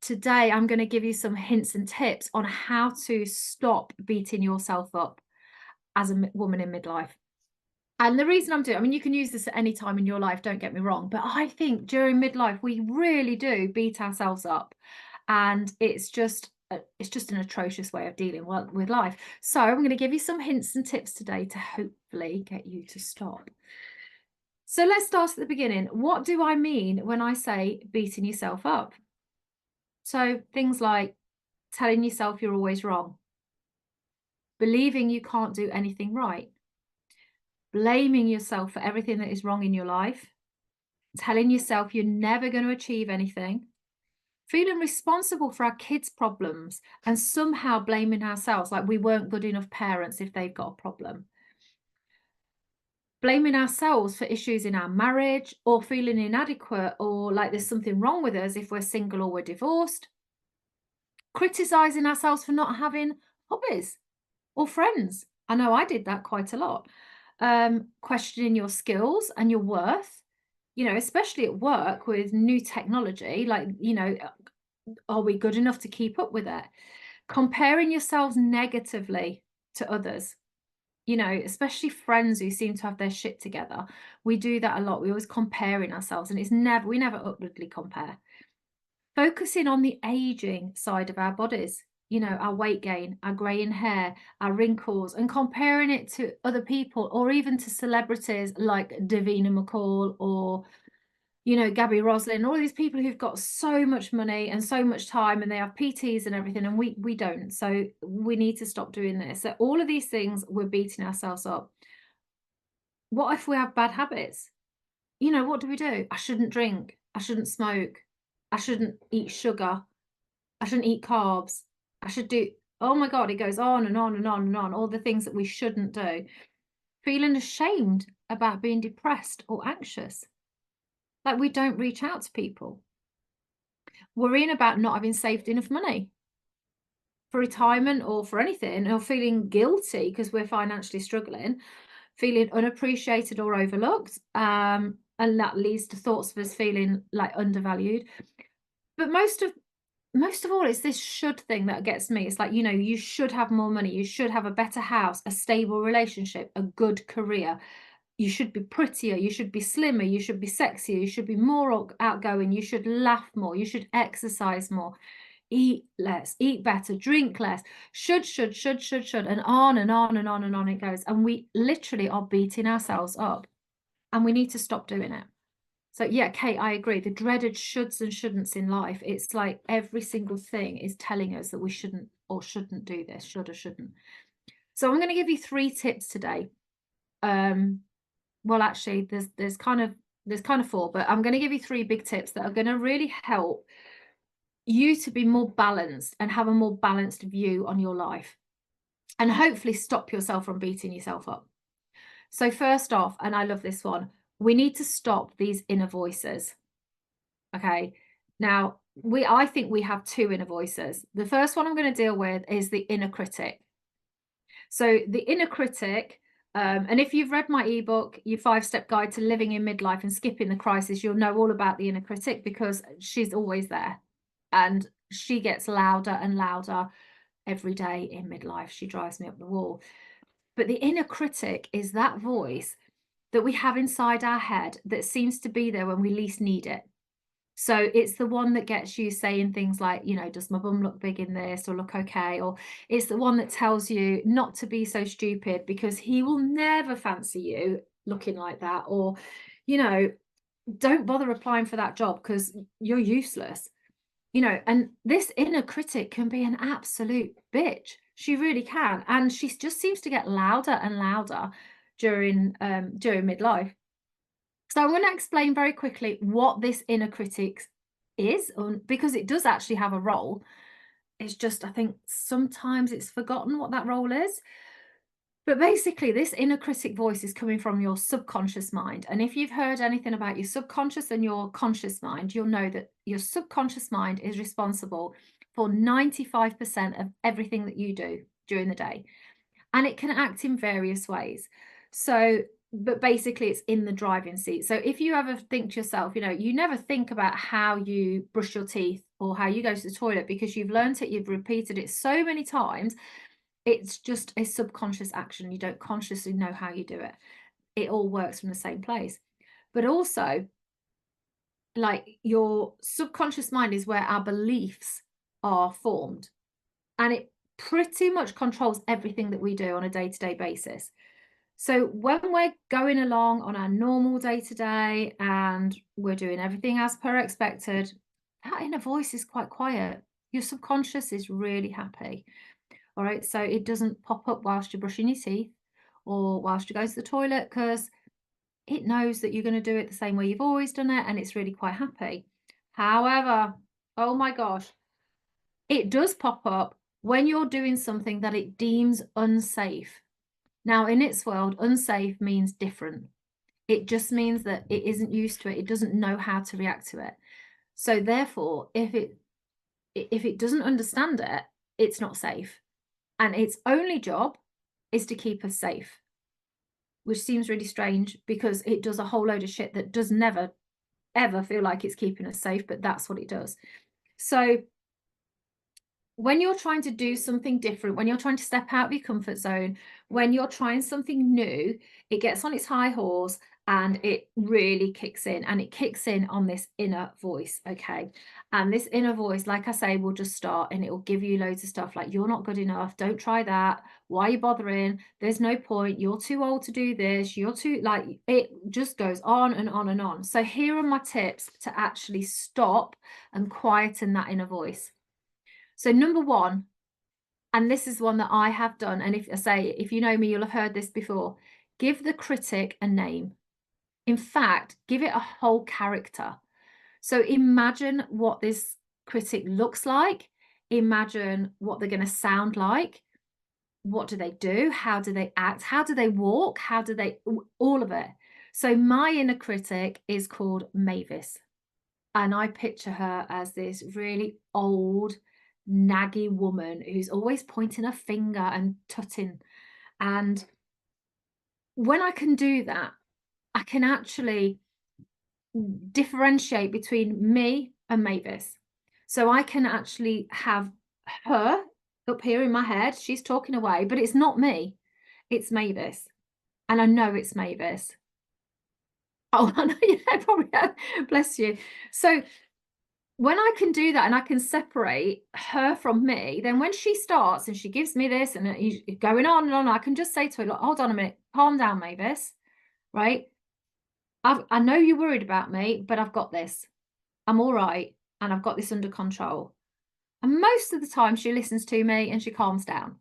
today I'm going to give you some hints and tips on how to stop beating yourself up as a woman in midlife. And the reason I'm doing, I mean, you can use this at any time in your life, don't get me wrong, but I think during midlife we really do beat ourselves up, and it's just an atrocious way of dealing with life. So I'm going to give you some hints and tips today to hopefully get you to stop. So let's start at the beginning. What do I mean when I say beating yourself up? So things like telling yourself you're always wrong, believing you can't do anything right, blaming yourself for everything that is wrong in your life, telling yourself you're never going to achieve anything, feeling responsible for our kids' problems and somehow blaming ourselves like we weren't good enough parents if they've got a problem, blaming ourselves for issues in our marriage, or feeling inadequate or like there's something wrong with us if we're single or we're divorced, criticizing ourselves for not having hobbies or friends. I know I did that quite a lot. Questioning your skills and your worth, especially at work with new technology, like, are we good enough to keep up with it? Comparing yourselves negatively to others, especially friends who seem to have their shit together. We do that a lot. We always comparing ourselves, and we never upwardly compare. Focusing on the aging side of our bodies, our weight gain, our greying hair, our wrinkles, and comparing it to other people or even to celebrities like Davina McCall or, Gabby Roslin, all these people who've got so much money and so much time and they have PTs and everything, and we don't. So we need to stop doing this. So all of these things, we're beating ourselves up. What if we have bad habits? What do we do? I shouldn't drink. I shouldn't smoke. I shouldn't eat sugar. I shouldn't eat carbs. I should do, oh my God, it goes on and on and on and on, all the things that we shouldn't do. Feeling ashamed about being depressed or anxious. Like we don't reach out to people. Worrying about not having saved enough money for retirement or for anything, or feeling guilty because we're financially struggling, feeling unappreciated or overlooked. And that leads to thoughts of us feeling like undervalued. But most of all, it's this should thing that gets me. It's like, you should have more money. You should have a better house, a stable relationship, a good career. You should be prettier. You should be slimmer. You should be sexier. You should be more outgoing. You should laugh more. You should exercise more, eat less, eat better, drink less. Should, and on and on and on and on it goes. And we literally are beating ourselves up, and we need to stop doing it. So yeah, Kate, I agree. The dreaded shoulds and shouldn'ts in life, it's like every single thing is telling us that we shouldn't or shouldn't do this, should or shouldn't. So I'm going to give you 3 tips today. Well, actually, there's kind of 4, but I'm going to give you 3 big tips that are going to really help you to be more balanced and have a more balanced view on your life, and hopefully stop yourself from beating yourself up. So first off, and I love this one, we need to stop these inner voices. Okay. Now, I think we have 2 inner voices. The first one I'm going to deal with is the inner critic. So the inner critic, and if you've read my ebook, your 5-step guide to living in midlife and skipping the crisis, you'll know all about the inner critic because she's always there, and she gets louder and louder every day in midlife. She drives me up the wall. But the inner critic is that voice that we have inside our head that seems to be there when we least need it. So it's the one that gets you saying things like, does my bum look big in this or look okay? Or it's the one that tells you not to be so stupid because he will never fancy you looking like that. Or, don't bother applying for that job because you're useless. And this inner critic can be an absolute bitch. She really can. And she just seems to get louder and louder during midlife. So I'm going to explain very quickly what this inner critic is, because it does actually have a role. It's just, I think sometimes it's forgotten what that role is. But basically, this inner critic voice is coming from your subconscious mind. And if you've heard anything about your subconscious and your conscious mind, you'll know that your subconscious mind is responsible for 95% of everything that you do during the day. And it can act in various ways. So, but basically it's in the driving seat. So if you ever think to yourself, you never think about how you brush your teeth or how you go to the toilet, because you've learnt it, you've repeated it so many times. It's just a subconscious action. You don't consciously know how you do it. It all works from the same place. But also, like, your subconscious mind is where our beliefs are formed, and it pretty much controls everything that we do on a day-to-day basis. So when we're going along on our normal day-to-day and we're doing everything as per expected, that inner voice is quite quiet. Your subconscious is really happy. All right. So it doesn't pop up whilst you're brushing your teeth or whilst you go to the toilet, because it knows that you're going to do it the same way you've always done it, and it's really quite happy. However, oh my gosh, it does pop up when you're doing something that it deems unsafe. Now, in its world, unsafe means different. It just means that it isn't used to it. It doesn't know how to react to it. So therefore, if it doesn't understand it, it's not safe. And its only job is to keep us safe, which seems really strange because it does a whole load of shit that does never, ever feel like it's keeping us safe, but that's what it does. So when you're trying to do something different, when you're trying to step out of your comfort zone, when you're trying something new, it gets on its high horse and it really kicks in, and it kicks in on this inner voice. Okay. And this inner voice, like I say, will just start and it will give you loads of stuff like, you're not good enough. Don't try that. Why are you bothering? There's no point. You're too old to do this. You're too, like, it just goes on and on and on. So here are my tips to actually stop and quieten that inner voice. So number one, and this is one that I have done, and if you know me, you'll have heard this before, give the critic a name. In fact, give it a whole character. So imagine what this critic looks like. Imagine what they're going to sound like. What do they do? How do they act? How do they walk? How do they, all of it. So my inner critic is called Mavis. And I picture her as this really old, naggy woman who's always pointing her finger and tutting. And when I can do that, I can actually differentiate between me and Mavis. So I can actually have her up here in my head. She's talking away, but it's not me. It's Mavis. And I know it's Mavis. Oh, I know, yeah, probably. Bless you. So when I can do that and I can separate her from me, then when she starts and she gives me this and he's going on and on, I can just say to her, look, hold on a minute, calm down, Mavis, right? I know you're worried about me, but I've got this. I'm all right. And I've got this under control. And most of the time she listens to me and she calms down.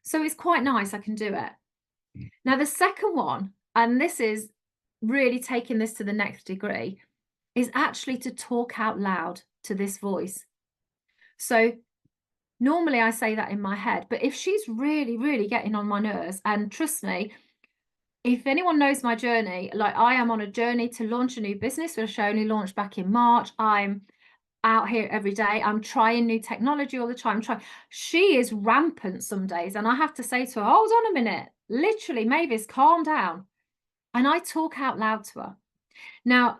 So it's quite nice. I can do it. Now, the second one, and this is really taking this to the next degree, is actually to talk out loud to this voice. So normally I say that in my head, but if she's really, really getting on my nerves, and trust me, if anyone knows my journey, like, I am on a journey to launch a new business, which I only launched back in March. I'm out here every day. I'm trying new technology all the time. She is rampant some days, and I have to say to her, hold on a minute, literally, Mavis, calm down. And I talk out loud to her. Now,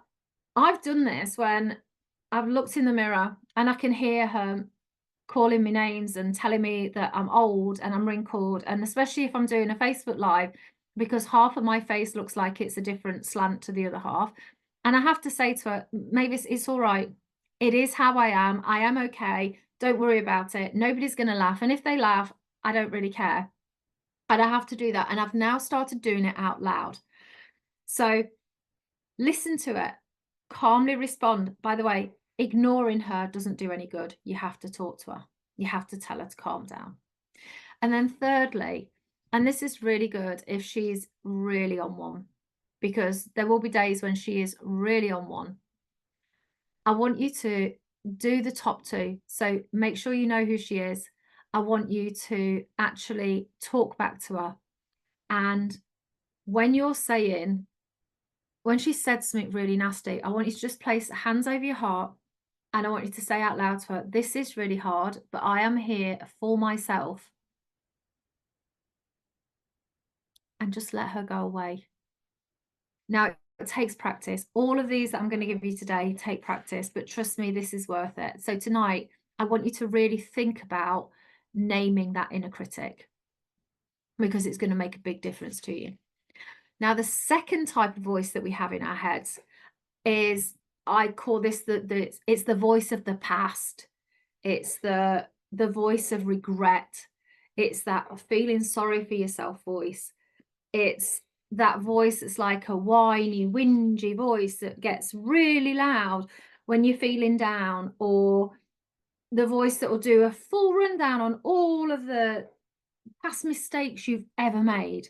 I've done this when I've looked in the mirror and I can hear her calling me names and telling me that I'm old and I'm wrinkled, and especially if I'm doing a Facebook Live, because half of my face looks like it's a different slant to the other half. And I have to say to her, Mavis, it's all right. It is how I am. I am okay. Don't worry about it. Nobody's going to laugh. And if they laugh, I don't really care. And I have to do that. And I've now started doing it out loud. So listen to it, calmly respond. By the way, ignoring her doesn't do any good. You have to talk to her. You have to tell her to calm down. And then thirdly, and this is really good if she's really on one, because there will be days when she is really on one. I want you to do the top two. So make sure you know who she is. I want you to actually talk back to her. And when you're saying, when she said something really nasty, I want you to just place hands over your heart, and I want you to say out loud to her, this is really hard, but I am here for myself. And just let her go away. Now, it takes practice. All of these that I'm going to give you today take practice, but trust me, this is worth it. So tonight, I want you to really think about naming that inner critic, because it's going to make a big difference to you. Now, the second type of voice that we have in our heads is, I call this it's the voice of the past. It's the voice of regret. It's that feeling sorry for yourself voice. It's that voice that's like a whiny, whingy voice that gets really loud when you're feeling down, or the voice that will do a full rundown on all of the past mistakes you've ever made.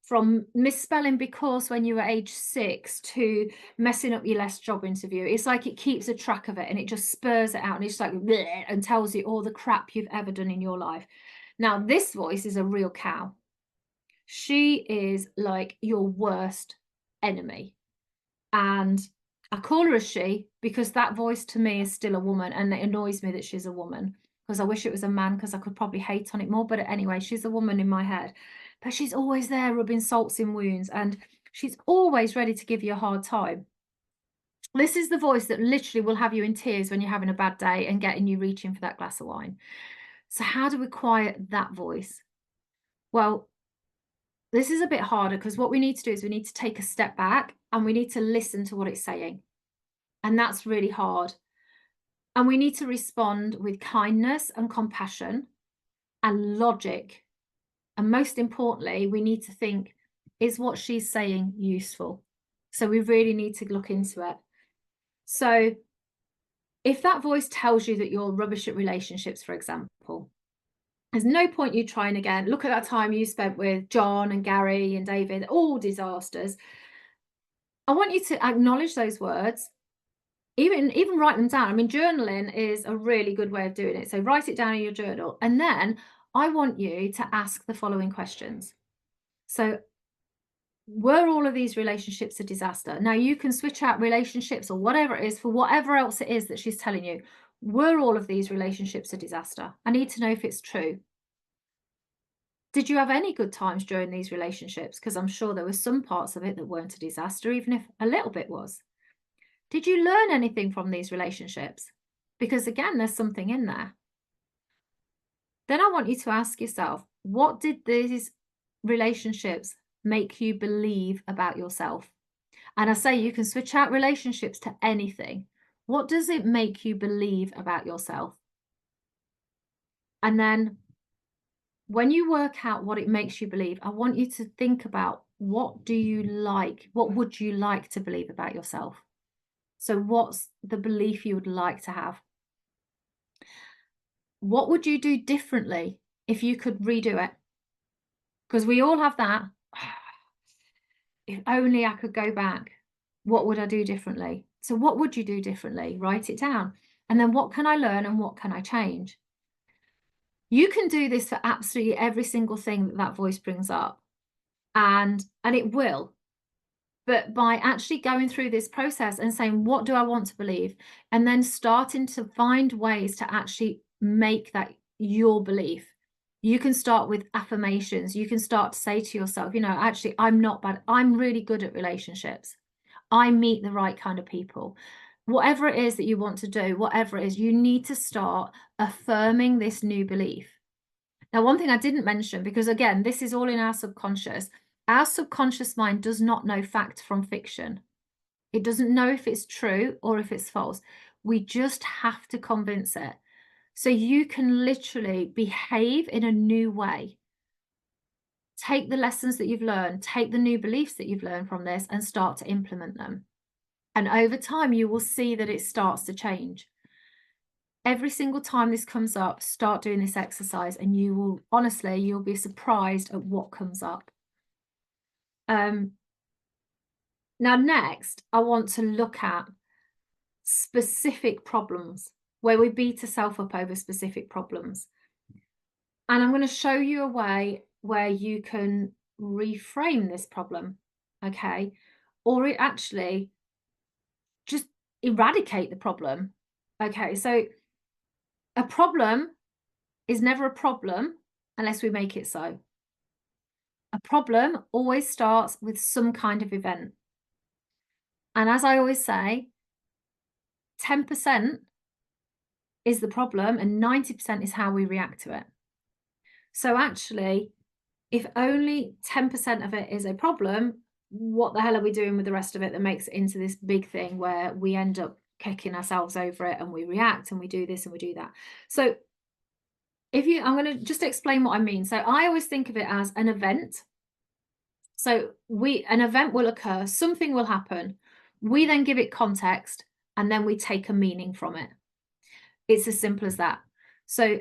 From misspelling because when you were age 6 to messing up your last job interview. It's like it keeps a track of it and it just spurs it out, and it's like bleh, and tells you all the crap you've ever done in your life. Now, this voice is a real cow. She is like your worst enemy. And I call her a she because that voice to me is still a woman, and it annoys me that she's a woman, because I wish it was a man, because I could probably hate on it more. But anyway, she's a woman in my head. But she's always there rubbing salts in wounds, and she's always ready to give you a hard time. This is the voice that literally will have you in tears when you're having a bad day and getting you reaching for that glass of wine. So how do we quiet that voice? Well, this is a bit harder, because what we need to do is we need to take a step back and we need to listen to what it's saying. And that's really hard. And we need to respond with kindness and compassion and logic. And most importantly, we need to think, is what she's saying useful? So we really need to look into it. So if that voice tells you that you're rubbish at relationships, for example, there's no point you trying again. Look at that time you spent with John and Gary and David, all disasters. I want you to acknowledge those words, even write them down. I mean, journaling is a really good way of doing it. So write it down in your journal. And then I want you to ask the following questions. So, were all of these relationships a disaster? Now, you can switch out relationships or whatever it is for whatever else it is that she's telling you. Were all of these relationships a disaster? I need to know if it's true. Did you have any good times during these relationships? Because I'm sure there were some parts of it that weren't a disaster, even if a little bit was. Did you learn anything from these relationships? Because again, there's something in there. Then I want you to ask yourself, what did these relationships make you believe about yourself? And I say you can switch out relationships to anything. What does it make you believe about yourself? And then when you work out what it makes you believe, I want you to think about, what do you like? What would you like to believe about yourself? So what's the belief you would like to have? What would you do differently if you could redo it? Because we all have that. If only I could go back, what would I do differently? So what would you do differently? Write it down. And then what can I learn and what can I change? You can do this for absolutely every single thing that that voice brings up. And it will. But by actually going through this process and saying, what do I want to believe? And then starting to find ways to actually make that your belief. You can start with affirmations. You can start to say to yourself, actually, I'm not bad. I'm really good at relationships. I meet the right kind of people. Whatever it is that you want to do, whatever it is, you need to start affirming this new belief. Now, one thing I didn't mention, because again, this is all in our subconscious mind does not know fact from fiction. It doesn't know if it's true or if it's false. We just have to convince it. So you can literally behave in a new way. Take the lessons that you've learned, take the new beliefs that you've learned from this and start to implement them. And over time, you will see that it starts to change. Every single time this comes up, start doing this exercise and you will, honestly, you'll be surprised at what comes up. Now, next, I want to look at specific problems where we beat ourselves up over specific problems. And I'm going to show you a way where you can reframe this problem, okay? Or it actually just eradicate the problem, okay? So a problem is never a problem unless we make it so. A problem always starts with some kind of event. And as I always say, 10% is the problem and 90% is how we react to it. So actually, if only 10% of it is a problem, what the hell are we doing with the rest of it that makes it into this big thing where we end up kicking ourselves over it and we react and we do this and we do that. So I'm going to just explain what I mean. So I always think of it as an event. So an event will occur, something will happen. We then give it context and then we take a meaning from it. It's as simple as that. So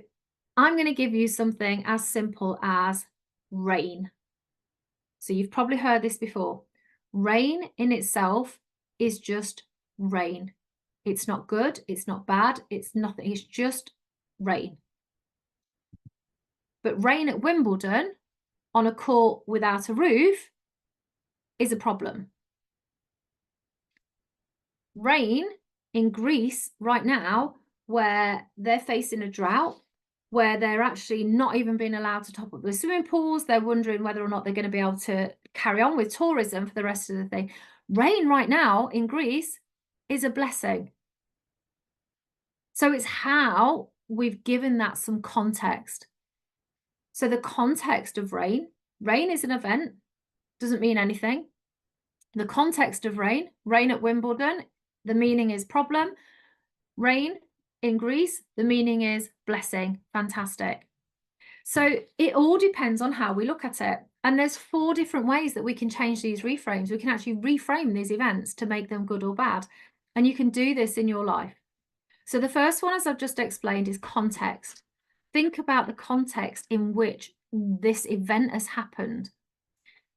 I'm going to give you something as simple as rain. So you've probably heard this before. Rain in itself is just rain. It's not good. It's not bad. It's nothing. It's just rain. But rain at Wimbledon on a court without a roof is a problem. Rain in Greece right now, where they're facing a drought, where they're actually not even being allowed to top up the swimming pools. They're wondering whether or not they're going to be able to carry on with tourism for the rest of the thing. Rain right now in Greece is a blessing. So it's how we've given that some context. So the context of rain is an event, doesn't mean anything. The context of rain at Wimbledon, the meaning is problem. Rain in Greece, the meaning is blessing, fantastic. So it all depends on how we look at it. And there's 4 different ways that we can change these reframes. We can actually reframe these events to make them good or bad. And you can do this in your life. So the first one, as I've just explained, is context. Think about the context in which this event has happened.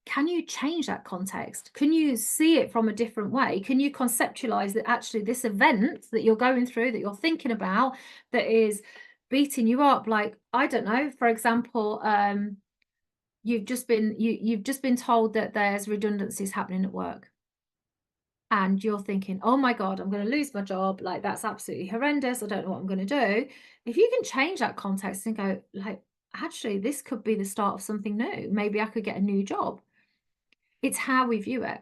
Can you change that context? Can you see it from a different way? Can you conceptualize that actually this event that you're going through, that you're thinking about, that is beating you up? Like, I don't know, for example, you've just been told that there's redundancies happening at work. And you're thinking, oh my God, I'm going to lose my job. Like, that's absolutely horrendous. I don't know what I'm going to do. If you can change that context and go, like, actually, this could be the start of something new. Maybe I could get a new job. It's how we view it.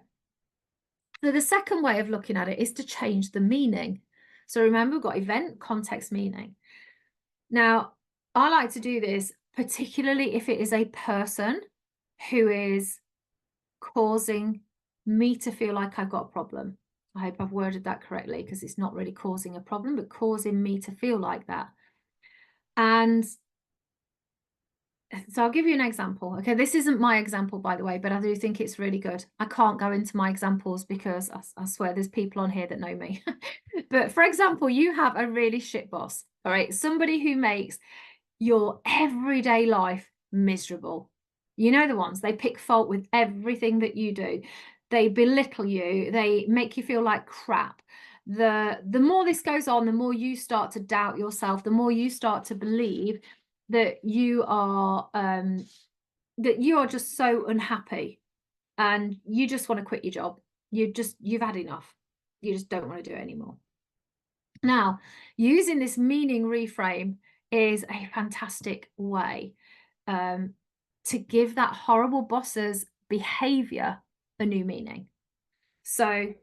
So the second way of looking at it is to change the meaning. So remember, we've got event, context, meaning. Now, I like to do this, particularly if it is a person who is causing me to feel like I've got a problem. I hope I've worded that correctly, because it's not really causing a problem, but causing me to feel like that. And so I'll give you an example. Okay, this isn't my example, by the way, but I do think it's really good. I can't go into my examples because I swear there's people on here that know me. But for example, you have a really shit boss, all right? Somebody who makes your everyday life miserable. You know the ones, they pick fault with everything that you do. They belittle you. They make you feel like crap. The more this goes on, the more you start to doubt yourself, the more you start to believe that you are just so unhappy and you just want to quit your job. You've had enough. You just don't want to do it anymore. Now, using this meaning reframe is a fantastic way to give that horrible boss's behavior a new meaning. So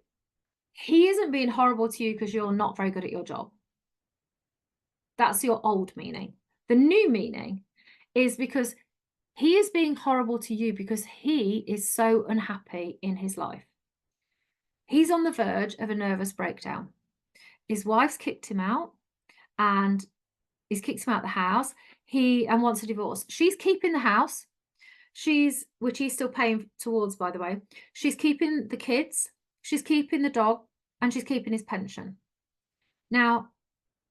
he isn't being horrible to you because you're not very good at your job. That's your old meaning. The new meaning is because he is being horrible to you because he is so unhappy in his life. He's on the verge of a nervous breakdown. His wife's kicked him out and he's kicked him out of the house. And wants a divorce. She's keeping the house. Which he's still paying towards, by the way. She's keeping the kids. She's keeping the dog and she's keeping his pension. Now,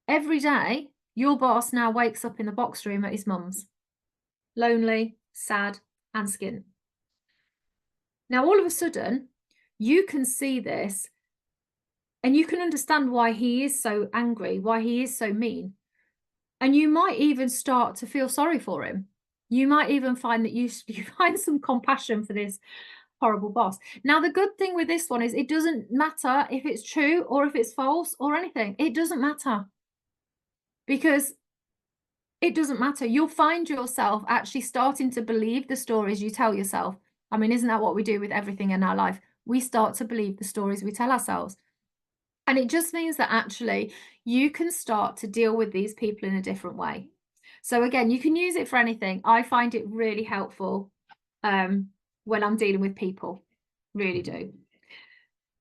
every day, your boss now wakes up in the box room at his mum's, lonely, sad, and skint. Now, all of a sudden, you can see this and you can understand why he is so angry, why he is so mean. And you might even start to feel sorry for him. You might even find that you find some compassion for this horrible boss. Now, the good thing with this one is it doesn't matter if it's true or if it's false or anything. It doesn't matter. Because it doesn't matter. You'll find yourself actually starting to believe the stories you tell yourself. I mean, isn't that what we do with everything in our life? we start to believe the stories we tell ourselves. And it just means that actually you can start to deal with these people in a different way. So again, you can use it for anything. I find it really helpful when I'm dealing with people, really do.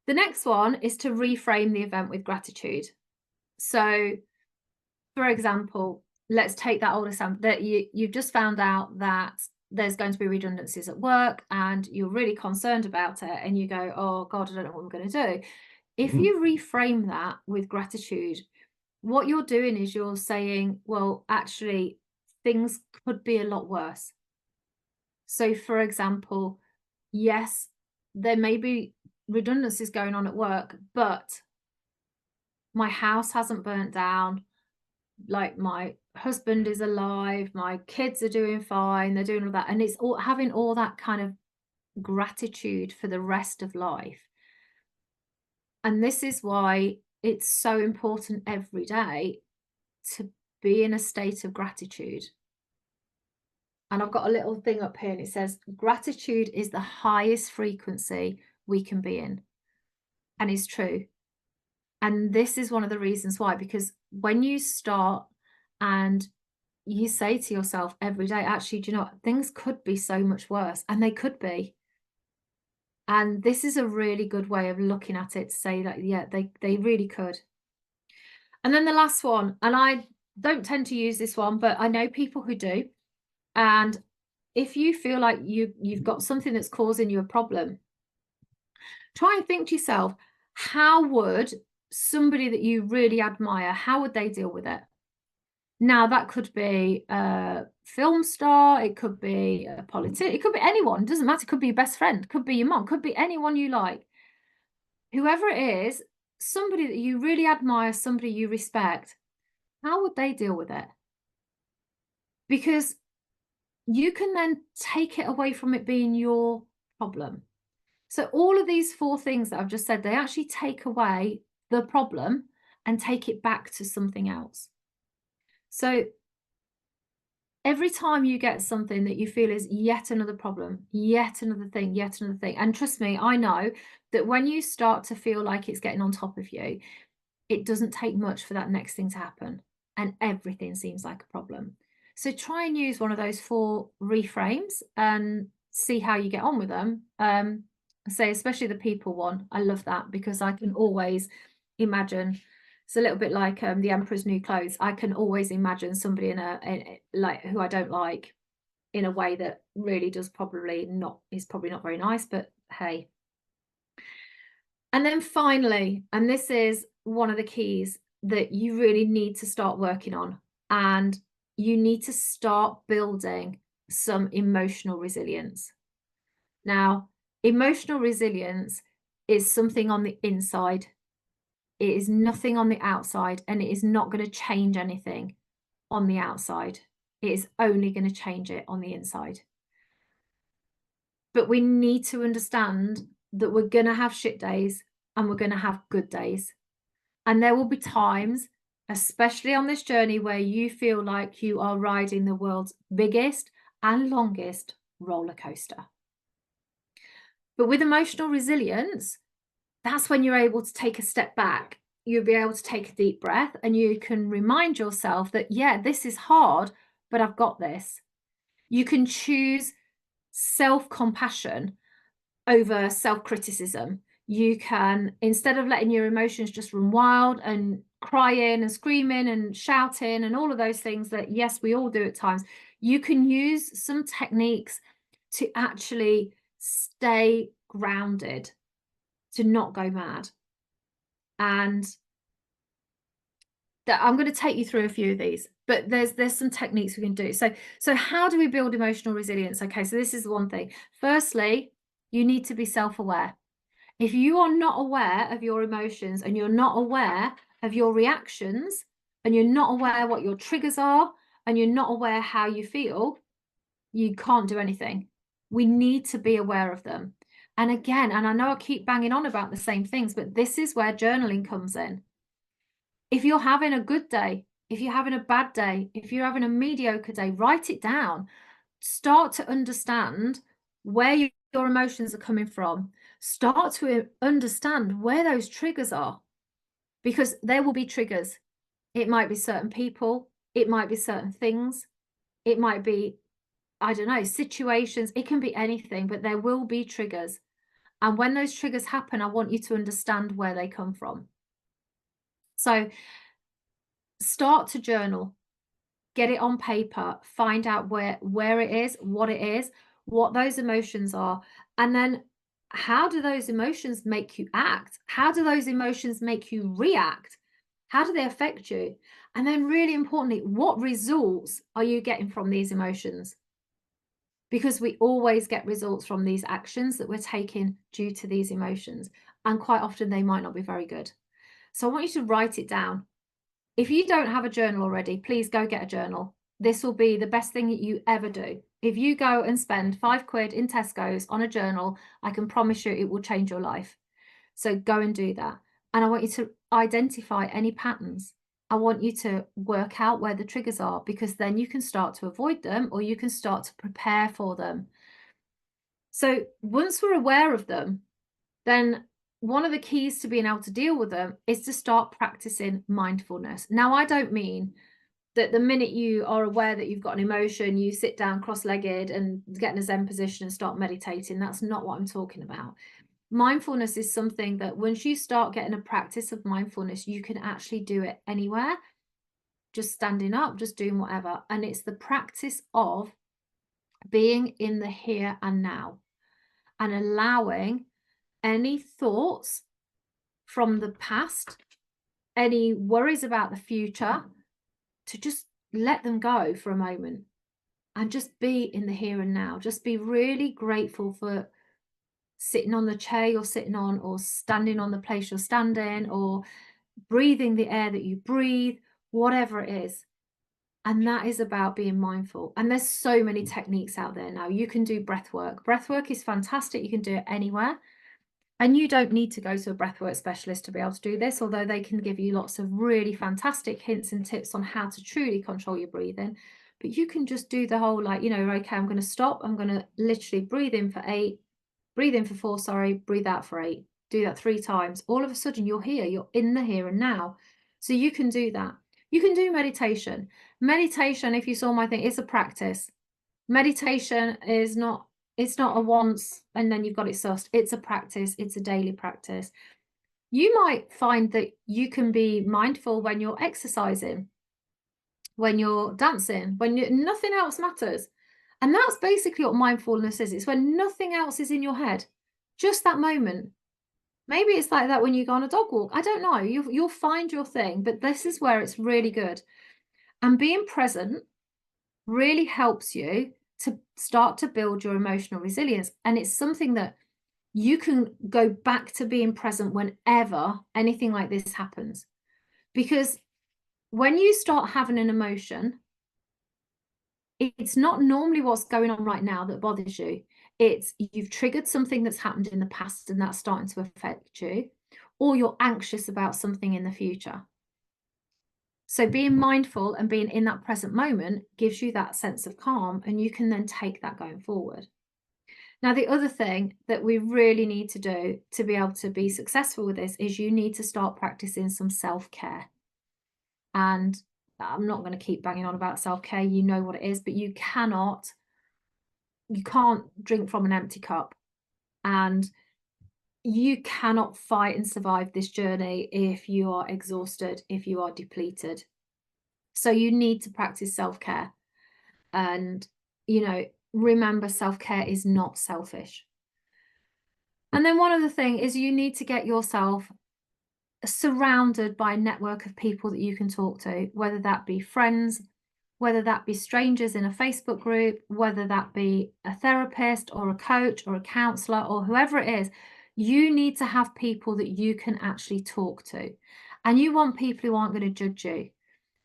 The next one is to reframe the event with gratitude. So, for example, let's take that old example that you've just found out that there's going to be redundancies at work and you're really concerned about it and you go, oh God, I don't know what I'm going to do. If you reframe that with gratitude, what you're doing is you're saying, well, actually, things could be a lot worse. So, for example, yes, there may be redundancies going on at work, but my house hasn't burnt down. Like my husband is alive, my kids are doing fine, they're doing all that. And it's all having all that kind of gratitude for the rest of life. And this is why it's so important every day to be in a state of gratitude. And I've got a little thing up here and it says, gratitude is the highest frequency we can be in. And it's true. And this is one of the reasons why, because when you start and you say to yourself every day, actually, do you know what? Things could be so much worse, and they could be. And this is a really good way of looking at it to say that, yeah, they really could. And then the last one, and I don't tend to use this one, but I know people who do. And if you feel like you've got something that's causing you a problem, try and think to yourself, how would somebody that you really admire, how would they deal with it? Now, that could be a film star, it could be a politician, it could be anyone, doesn't matter. It could be your best friend, could be your mom, could be anyone you like. Whoever it is, somebody that you really admire, somebody you respect, how would they deal with it? Because you can then take it away from it being your problem. So all of these 4 things that I've just said, they actually take away the problem and take it back to something else. So every time you get something that you feel is yet another problem, yet another thing, and trust me, I know that when you start to feel like it's getting on top of you, it doesn't take much for that next thing to happen, and everything seems like a problem. So try and use one of those 4 reframes and see how you get on with them. Say especially the people one. I love that because I can always imagine. It's a little bit like the Emperor's New Clothes. I can always imagine somebody like who I don't like in a way that really does is probably not very nice, but hey. And then finally, and this is one of the keys that you really need to start working on, and you need to start building some emotional resilience. Now, emotional resilience is something on the inside. It is nothing on the outside, and it is not going to change anything on the outside. It is only going to change it on the inside. But we need to understand that we're going to have shit days and we're going to have good days. And there will be times, especially on this journey, where you feel like you are riding the world's biggest and longest roller coaster. But with emotional resilience, that's when you're able to take a step back. You'll be able to take a deep breath and you can remind yourself that, yeah, this is hard, but I've got this. You can choose self-compassion over self-criticism. You can, instead of letting your emotions just run wild and crying and screaming and shouting and all of those things that, yes, we all do at times, you can use some techniques to actually stay grounded, to not go mad. And that I'm going to take you through a few of these, but there's some techniques we can do. So how do we build emotional resilience? Okay, so this is one thing. Firstly, you need to be self-aware. If you are not aware of your emotions and you're not aware of your reactions and you're not aware what your triggers are and you're not aware how you feel, you can't do anything. We need to be aware of them. And again, and I know I keep banging on about the same things, but this is where journaling comes in. If you're having a good day, if you're having a bad day, if you're having a mediocre day, write it down. Start to understand where your emotions are coming from. Start to understand where those triggers are, because there will be triggers. It might be certain people, it might be certain things, it might be, I don't know, situations, it can be anything, but there will be triggers. And when those triggers happen, I want you to understand where they come from. So start to journal, get it on paper, find out where it is, what those emotions are, and then how do those emotions make you act? How do those emotions make you react? How do they affect you? And then really importantly, what results are you getting from these emotions? Because we always get results from these actions that we're taking due to these emotions. And quite often they might not be very good. So I want you to write it down. If you don't have a journal already, please go get a journal. This will be the best thing that you ever do. If you go and spend £5 in Tesco's on a journal, I can promise you it will change your life. So go and do that. And I want you to identify any patterns. I want you to work out where the triggers are, because then you can start to avoid them or you can start to prepare for them. So once we're aware of them, then one of the keys to being able to deal with them is to start practicing mindfulness. Now, I don't mean that the minute you are aware that you've got an emotion, you sit down cross-legged and get in a Zen position and start meditating. That's not what I'm talking about. Mindfulness is something that once you start getting a practice of mindfulness, you can actually do it anywhere, just standing up, just doing whatever. And it's the practice of being in the here and now and allowing any thoughts from the past, any worries about the future, to just let them go for a moment and just be in the here and now. Just be really grateful for sitting on the chair you're sitting on, or standing on the place you're standing, or breathing the air that you breathe, whatever it is. And that is about being mindful. And there's so many techniques out there now. You can do breath work. Breath work is fantastic. You can do it anywhere. And you don't need to go to a breathwork specialist to be able to do this, although they can give you lots of really fantastic hints and tips on how to truly control your breathing. But you can just do the whole, like, okay, I'm going to stop. I'm going to literally breathe in for 8, breathe in for 4, sorry, breathe out for 8. Do that 3 times. All of a sudden you're here, you're in the here and now. So you can do that. You can do meditation. Meditation, if you saw my thing, is a practice. Meditation is not, it's not a once and then you've got it sussed. It's a practice. It's a daily practice. You might find that you can be mindful when you're exercising, when you're dancing, when nothing else matters. And that's basically what mindfulness is. It's when nothing else is in your head, just that moment. Maybe it's like that when you go on a dog walk. I don't know. You'll find your thing, but this is where it's really good. And being present really helps you to start to build your emotional resilience. And it's something that you can go back to being present whenever anything like this happens. Because when you start having an emotion, it's not normally what's going on right now that bothers you. It's you've triggered something that's happened in the past and that's starting to affect you, or you're anxious about something in the future. So being mindful and being in that present moment gives you that sense of calm, and you can then take that going forward. Now, the other thing that we really need to do to be able to be successful with this is you need to start practicing some self-care. And I'm not going to keep banging on about self-care. You know what it is, but you can't drink from an empty cup. And you cannot fight and survive this journey if you are exhausted, if you are depleted. So you need to practice self-care. And, remember, self-care is not selfish. And then one other thing is you need to get yourself surrounded by a network of people that you can talk to, whether that be friends, whether that be strangers in a Facebook group, whether that be a therapist or a coach or a counselor or whoever it is. You need to have people that you can actually talk to. And you want people who aren't going to judge you.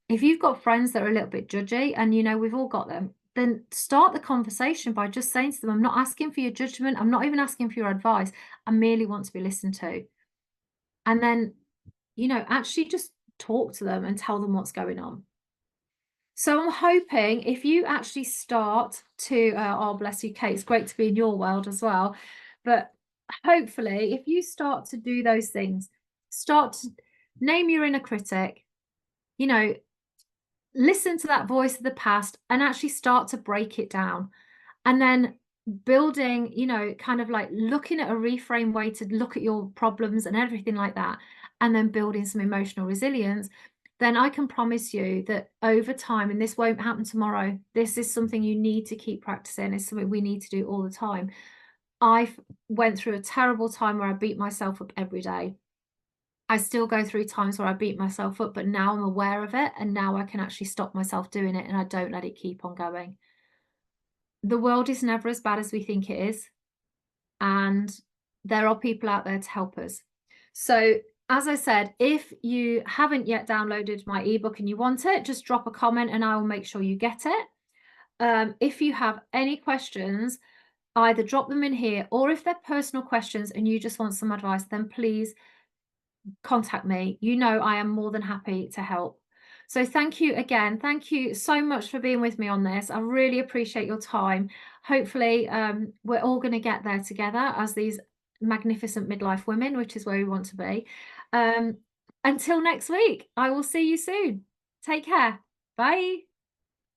If you've got friends that are a little bit judgy, and we've all got them, then start the conversation by just saying to them, I'm not asking for your judgment. I'm not even asking for your advice. I merely want to be listened to. And then, actually just talk to them and tell them what's going on. So I'm hoping if you actually start to, oh, bless you, Kate, it's great to be in your world as well. But hopefully, if you start to do those things, start to name your inner critic, you know, listen to that voice of the past and actually start to break it down. And then building, kind of like looking at a reframe way to look at your problems and everything like that, and then building some emotional resilience, then I can promise you that over time, and this won't happen tomorrow, this is something you need to keep practicing, it's something we need to do all the time. I went through a terrible time where I beat myself up every day. I still go through times where I beat myself up, but now I'm aware of it and now I can actually stop myself doing it and I don't let it keep on going. The world is never as bad as we think it is, and there are people out there to help us. So, as I said, if you haven't yet downloaded my ebook and you want it, just drop a comment and I will make sure you get it. If you have any questions, either drop them in here, or if they're personal questions and you just want some advice, then please contact me. You know, I am more than happy to help. So thank you again. Thank you so much for being with me on this. I really appreciate your time. Hopefully, we're all going to get there together as these magnificent midlife women, which is where we want to be. Um, until next week, I will see you soon. Take care. Bye.